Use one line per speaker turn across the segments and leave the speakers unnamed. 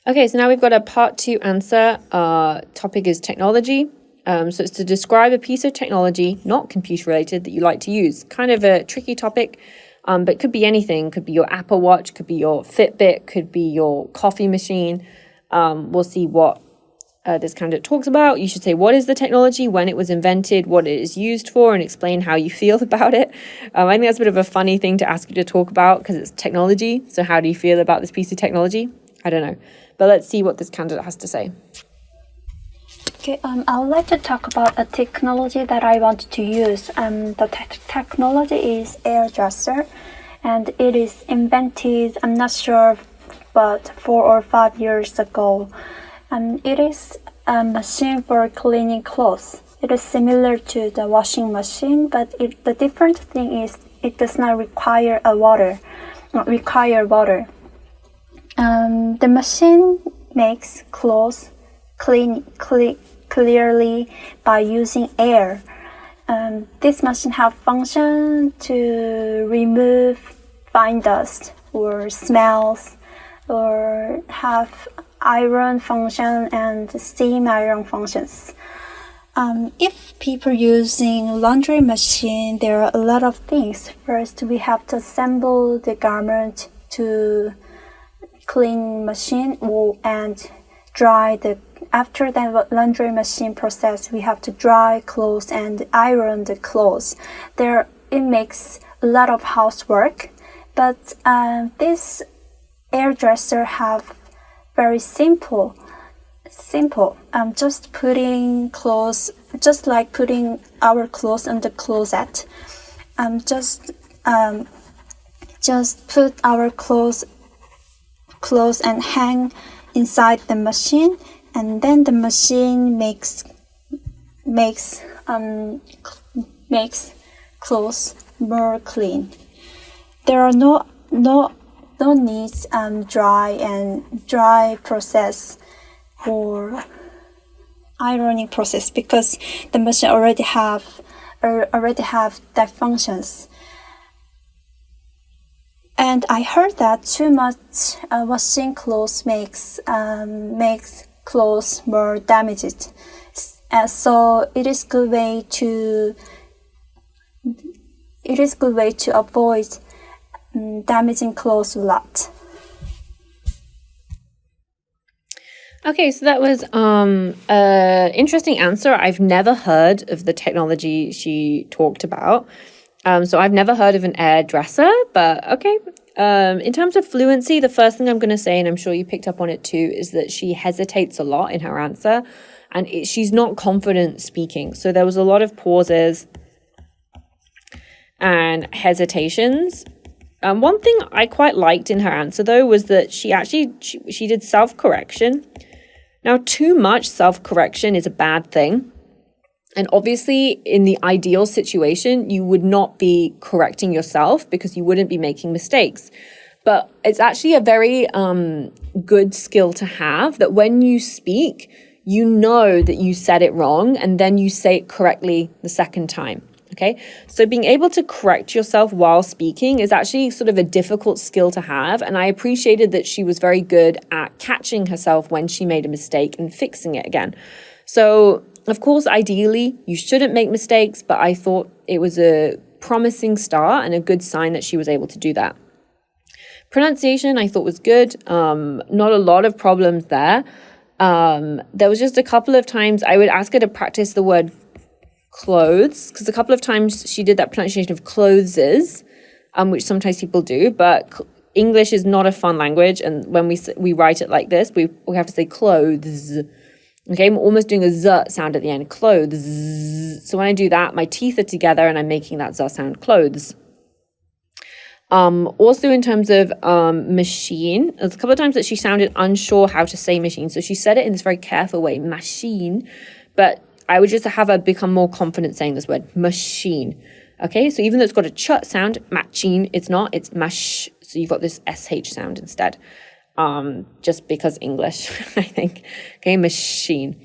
Okay, so now we've got a part 2 answer. Topic is technology. So it's to describe a piece of technology, not computer related, that you like to use. Kind of a tricky topic, but it could be anything. Could be your Apple Watch, could be your Fitbit, could be your coffee machine. We'll see what this candidate talks about. You should say what is the technology, when it was invented, what it is used for, and explain how you feel about it. I think that's a bit of a funny thing to ask you to talk about because it's technology. So how do you feel about this piece of technology? I don't know. But let's see what this candidate has to say.
Okay, I would like to talk about a technology that I want to use. The technology is hairdresser, and it is invented, I'm not sure, but 4 or 5 years ago. It is a machine for cleaning clothes. It is similar to the washing machine, but the different thing is it does not require water. The machine makes clothes clearly by using air. This machine have function to remove fine dust or smells, or have iron function and steam iron functions. If people using laundry machine, there are a lot of things. First, we have to assemble the garment to clean machine and dry the. After the laundry machine process, we have to dry clothes and iron the clothes. It makes a lot of housework, but this hairdresser have very simple. Just putting clothes, just like putting our clothes in the closet. Just put our clothes and hang inside the machine, and then the machine makes clothes more clean. There are no needs dry process or ironing process because the machine already have that functions. And I heard that too much washing clothes makes clothes more damaged. So it is good way to avoid damaging clothes a lot.
Okay, so that was an interesting answer. I've never heard of the technology she talked about. So I've never heard of an hairdresser, but okay. In terms of fluency, the first thing I'm going to say, and I'm sure you picked up on it too, is that she hesitates a lot in her answer, and she's not confident speaking. So there was a lot of pauses and hesitations. One thing I quite liked in her answer, though, was that she did self-correction. Now, too much self-correction is a bad thing. And obviously, in the ideal situation, you would not be correcting yourself because you wouldn't be making mistakes. But it's actually a very good skill to have that when you speak, you know that you said it wrong and then you say it correctly the second time. Okay, so being able to correct yourself while speaking is actually sort of a difficult skill to have. And I appreciated that she was very good at catching herself when she made a mistake and fixing it again. So, of course, ideally, you shouldn't make mistakes, but I thought it was a promising start and a good sign that she was able to do that. Pronunciation, I thought was good. Not a lot of problems there. There was just a couple of times I would ask her to practice the word clothes, because a couple of times she did that pronunciation of clothes, which sometimes people do, but English is not a fun language, and when we write it like this, we have to say clothes. Okay, I'm almost doing a z sound at the end, clothes. So when I do that, my teeth are together and I'm making that z sound, clothes. Also in terms of machine, there's a couple of times that she sounded unsure how to say machine. So she said it in this very careful way, machine, but I would just have her become more confident saying this word, machine. Okay, so even though it's got a ch sound, machine, it's not, it's mash. So you've got this sh sound instead. Just because English, I think. Okay, machine.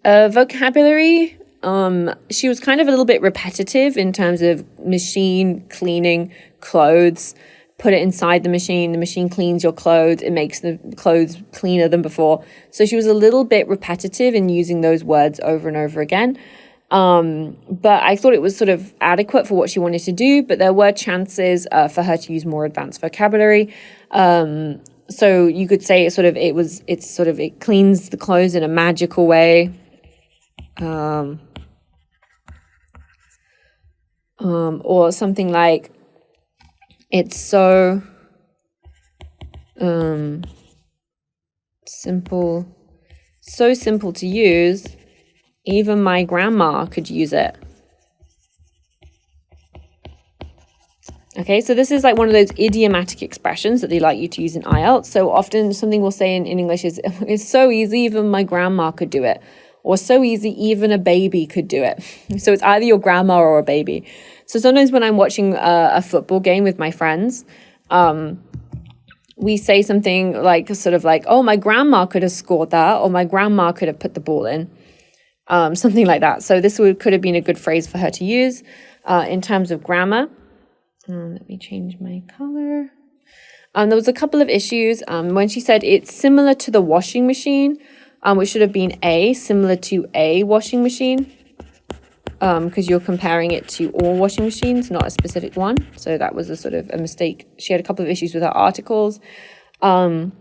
Vocabulary, she was kind of a little bit repetitive in terms of machine, cleaning, clothes, put it inside the machine cleans your clothes, it makes the clothes cleaner than before. So she was a little bit repetitive in using those words over and over again. But I thought it was sort of adequate for what she wanted to do, but there were chances for her to use more advanced vocabulary. So you could say it cleans the clothes in a magical way. Or something like, it's so simple to use, even my grandma could use it. Okay, so this is like one of those idiomatic expressions that they like you to use in IELTS. So often something we'll say in English is, it's so easy, even my grandma could do it. Or so easy, even a baby could do it. So it's either your grandma or a baby. So sometimes when I'm watching a football game with my friends, we say something like, oh, my grandma could have scored that, or my grandma could have put the ball in. Something like that. So this could have been a good phrase for her to use in terms of grammar. Let me change my color. There was a couple of issues when she said it's similar to the washing machine, which should have been similar to a washing machine, because you're comparing it to all washing machines, not a specific one. So that was a mistake. She had a couple of issues with her articles. One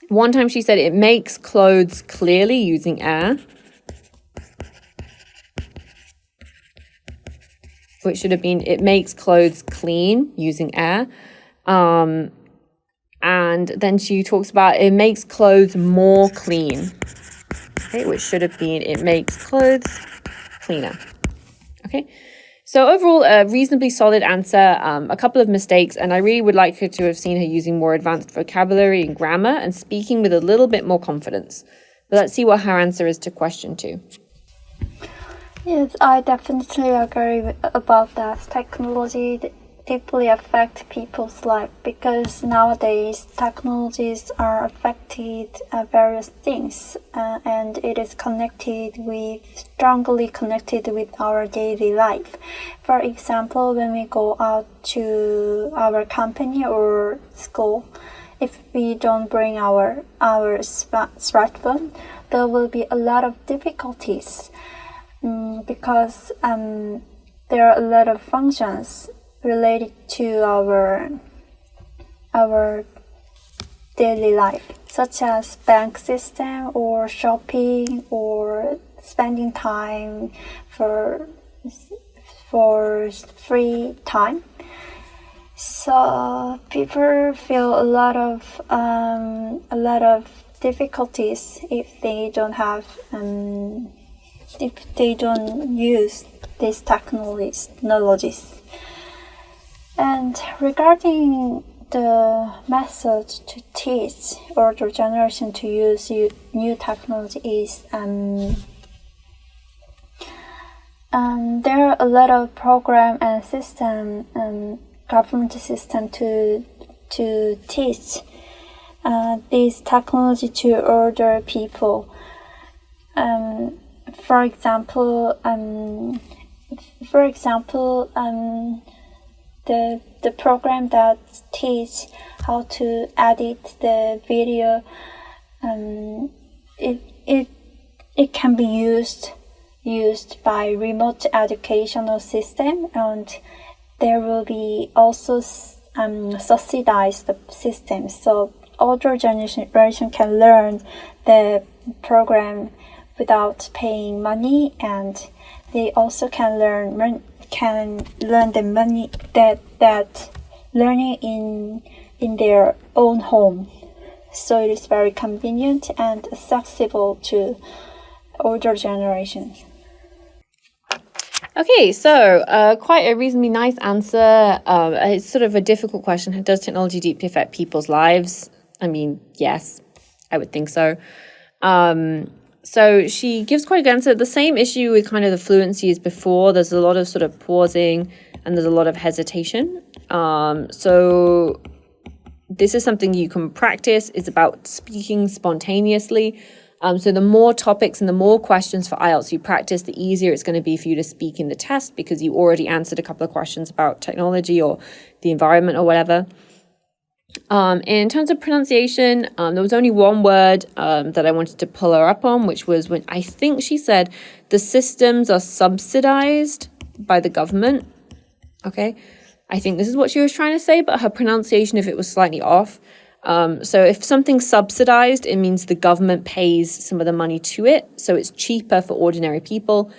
time she said it makes clothes clearly using air, which should have been it makes clothes clean using air. And then she talks about it makes clothes more clean, okay, which should have been it makes clothes cleaner. Okay, so overall a reasonably solid answer, a couple of mistakes, and I really would like her to have seen her using more advanced vocabulary and grammar and speaking with a little bit more confidence. But let's see what her answer is to question 2.
Yes, I definitely agree about that. Technology deeply affect people's life because nowadays technologies are affected various things and it is strongly connected with our daily life. For example, when we go out to our company or school, if we don't bring our smartphone, there will be a lot of difficulties. Because there are a lot of functions related to our daily life, such as bank system or shopping or spending time for free time. So people feel a lot of difficulties if they don't have if they don't use these technologies. And regarding the method to teach older generation to use new technology is there are a lot of program and system government system to teach this technology to older people. For example, the program that teach how to edit the video, it can be used by remote educational system, and there will be also subsidized system, so older generation can learn the program without paying money, and they also can learn the money that learning in their own home. So it is very convenient and accessible to older generations.
Okay, so quite a reasonably nice answer. It's sort of a difficult question. Does technology deeply affect people's lives? I mean, yes, I would think so. So she gives quite a good answer. The same issue with kind of the fluency as before. There's a lot of sort of pausing and there's a lot of hesitation. So this is something you can practice. It's about speaking spontaneously. So the more topics and the more questions for IELTS you practice, the easier it's going to be for you to speak in the test because you already answered a couple of questions about technology or the environment or whatever. In terms of pronunciation, there was only one word that I wanted to pull her up on, which was when I think she said the systems are subsidized by the government. Okay, I think this is what she was trying to say, but her pronunciation, if it was slightly off. So if something's subsidized, it means the government pays some of the money to it. So it's cheaper for ordinary people.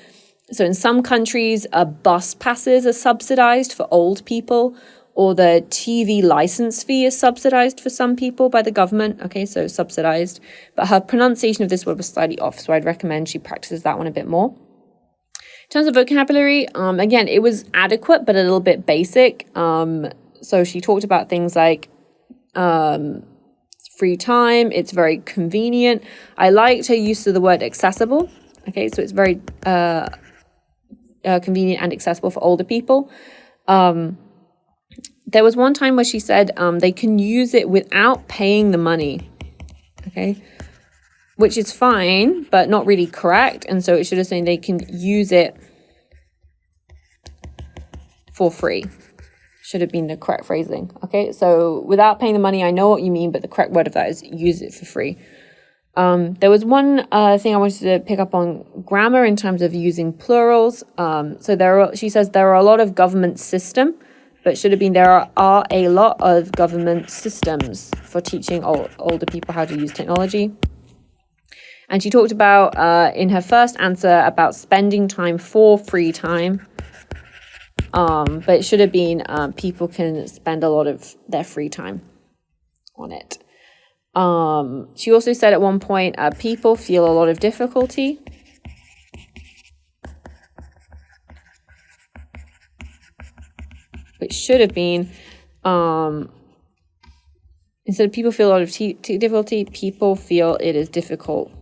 So in some countries, bus passes are subsidized for old people, or the TV license fee is subsidized for some people by the government. Okay, so subsidized. But her pronunciation of this word was slightly off, so I'd recommend she practices that one a bit more. In terms of vocabulary, again, it was adequate, but a little bit basic. So she talked about things like free time. It's very convenient. I liked her use of the word accessible. Okay, so it's very convenient and accessible for older people. There was one time where she said they can use it without paying the money. Okay, which is fine, but not really correct. And so it should have said they can use it for free. Should have been the correct phrasing. Okay, so without paying the money, I know what you mean, but the correct word of that is use it for free. There was one thing I wanted to pick up on grammar in terms of using plurals. So she says there are a lot of government system, but should have been there are a lot of government systems for teaching older people how to use technology. And she talked about, in her first answer, about spending time for free time. But it should have been people can spend a lot of their free time on it. She also said at one point, people feel a lot of difficulty. Which should have been, instead of people feel a lot of difficulty, people feel it is difficult.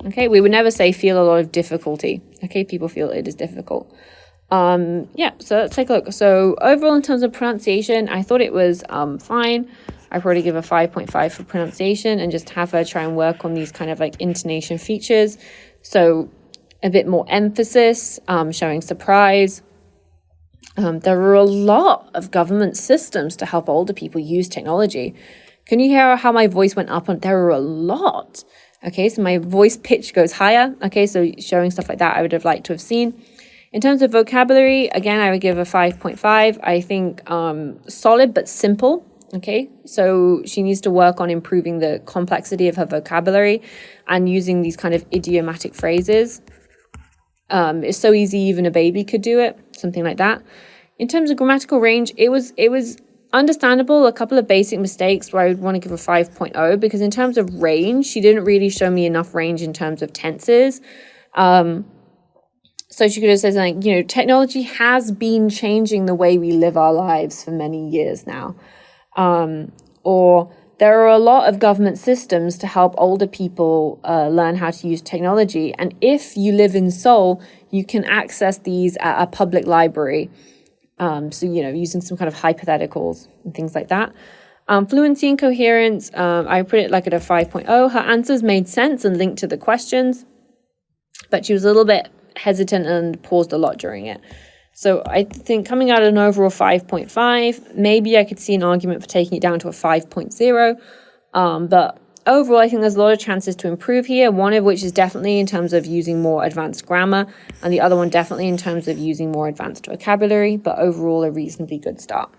Okay, we would never say feel a lot of difficulty. Okay, people feel it is difficult. Yeah, so let's take a look. So overall, in terms of pronunciation, I thought it was fine. I'd probably give a 5.5 for pronunciation and just have her try and work on these kind of like intonation features. So a bit more emphasis, showing surprise. There are a lot of government systems to help older people use technology. Can you hear how my voice went up? There are a lot. Okay, so my voice pitch goes higher. Okay, so showing stuff like that I would have liked to have seen. In terms of vocabulary, again, I would give a 5.5. I think solid but simple. Okay, so she needs to work on improving the complexity of her vocabulary and using these kind of idiomatic phrases. It's so easy, even a baby could do it, something like that. In terms of grammatical range, it was understandable, a couple of basic mistakes where I would want to give a 5.0 because in terms of range, she didn't really show me enough range in terms of tenses. So she could have said something, you know, technology has been changing the way we live our lives for many years now. Or there are a lot of government systems to help older people learn how to use technology. And if you live in Seoul, you can access these at a public library. So, you know, using some kind of hypotheticals and things like that. Fluency and coherence, I put it like at a 5.0. Her answers made sense and linked to the questions, but she was a little bit hesitant and paused a lot during it. So I think coming out at an overall 5.5, maybe I could see an argument for taking it down to a 5.0. But overall, I think there's a lot of chances to improve here, one of which is definitely in terms of using more advanced grammar, and the other one definitely in terms of using more advanced vocabulary, but overall a reasonably good start.